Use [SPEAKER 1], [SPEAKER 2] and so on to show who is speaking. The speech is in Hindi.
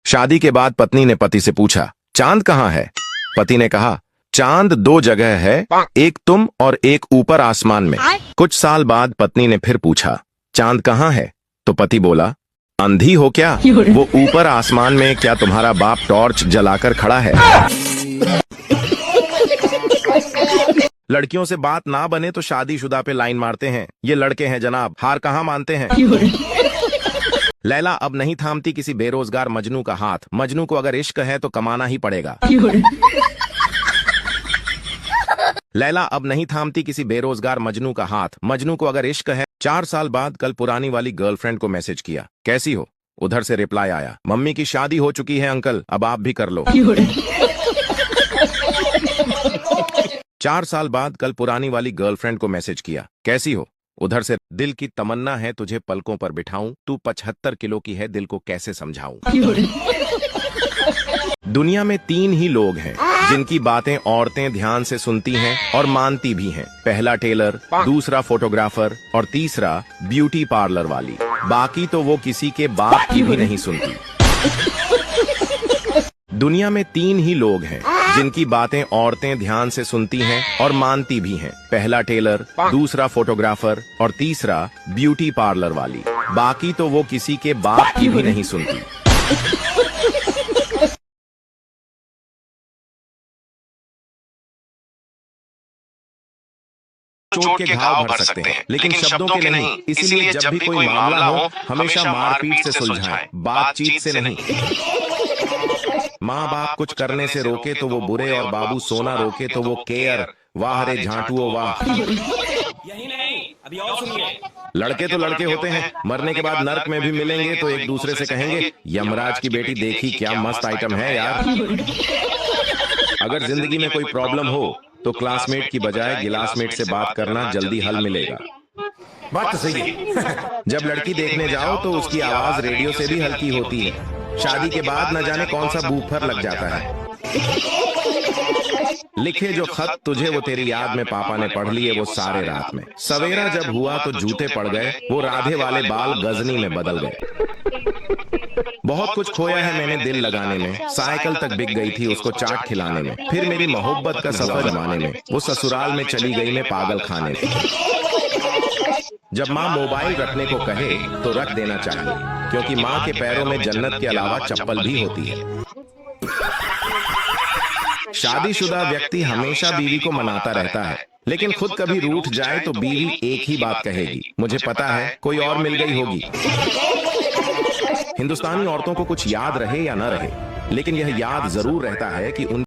[SPEAKER 1] शादी के बाद पत्नी ने पति से पूछा, चांद कहाँ है? पति ने कहा, चांद दो जगह है, एक तुम और एक ऊपर आसमान में। कुछ साल बाद पत्नी ने फिर पूछा, चांद कहाँ है? तो पति बोला, अंधी हो क्या? वो ऊपर आसमान में। क्या तुम्हारा बाप टॉर्च जलाकर खड़ा है? लड़कियों से बात ना बने तो शादीशुदा पे लाइन मारते हैं, ये लड़के हैं जनाब, हार कहाँ मानते हैं। लैला अब नहीं थामती किसी बेरोजगार मजनू का हाथ। मजनू को अगर इश्क है तो कमाना ही पड़ेगा। लैला अब नहीं थामती किसी बेरोजगार मजनू का हाथ। मजनू को अगर इश्क है। 4 साल बाद कल पुरानी वाली गर्लफ्रेंड को मैसेज किया, कैसी हो? उधर से रिप्लाई आया, मम्मी की शादी हो चुकी है अंकल, अब आप भी कर लो। 4 साल बाद कल पुरानी वाली गर्लफ्रेंड को मैसेज किया, कैसी हो? उधर से, दिल की तमन्ना है तुझे पलकों पर बिठाऊं, तू 75 किलो की है, दिल को कैसे समझाऊं। दुनिया में 3 ही लोग हैं जिनकी बातें औरतें ध्यान से सुनती हैं और मानती भी हैं। पहला टेलर, दूसरा फोटोग्राफर और तीसरा ब्यूटी पार्लर वाली। बाकी तो वो किसी के बाप की भी नहीं सुनती। दुनिया में 3 ही लोग हैं जिनकी बातें औरतें ध्यान से सुनती हैं और मानती भी हैं। पहला टेलर, दूसरा फोटोग्राफर और तीसरा ब्यूटी पार्लर वाली। बाकी तो वो किसी के बाप की भी नहीं सुनती। चोट के घाव भर सकते हैं लेकिन शब्दों के नहीं। इसीलिए जब भी कोई मामला हो हमेशा मारपीट से सुलझाएं, बातचीत से नहीं। माँ बाप कुछ करने से रोके तो वो बुरे और बाबू सोना रोके तो वो केयर। वाह रे झांटुओ वाह।
[SPEAKER 2] यही नहीं, अभी और सुनिए।
[SPEAKER 1] लड़के तो लड़के होते हैं, मरने के बाद नर्क में भी मिलेंगे तो एक दूसरे से कहेंगे, यमराज की बेटी देखी क्या मस्त आइटम है यार। अगर जिंदगी में कोई प्रॉब्लम हो तो क्लासमेट की बजाय गिलासमेट से बात करना, जल्दी हल मिलेगा।
[SPEAKER 3] बात तो सही है।
[SPEAKER 1] जब लड़की देखने जाओ तो उसकी आवाज रेडियो से भी हल्की होती है। शादी के बाद न जाने कौन सा बूफर लग जाता है। लिखे जो खत तुझे वो तेरी याद में पापा ने पढ़ लिए वो सारे रात में। सवेरा जब हुआ तो जूते पड़ गए, वो राधे वाले बाल गजनी में बदल गए। बहुत कुछ खोया है मैंने दिल लगाने में, साइकिल तक बिक गई थी उसको चाट खिलाने में। फिर मेरी मोहब्बत का सफर जमाने में, वो ससुराल में चली गई मैं पागल खाने में। जब माँ मोबाइल रखने को कहे तो रख देना चाहिए, क्योंकि माँ के पैरों में जन्नत के अलावा चप्पल भी होती है। शादीशुदा व्यक्ति हमेशा बीवी को मनाता रहता है, लेकिन खुद कभी रूठ जाए तो बीवी एक ही बात कहेगी, मुझे पता है कोई और मिल गई होगी। हिंदुस्तानी औरतों को कुछ याद रहे या न रहे, लेकिन यह याद जरूर रहता है कि उन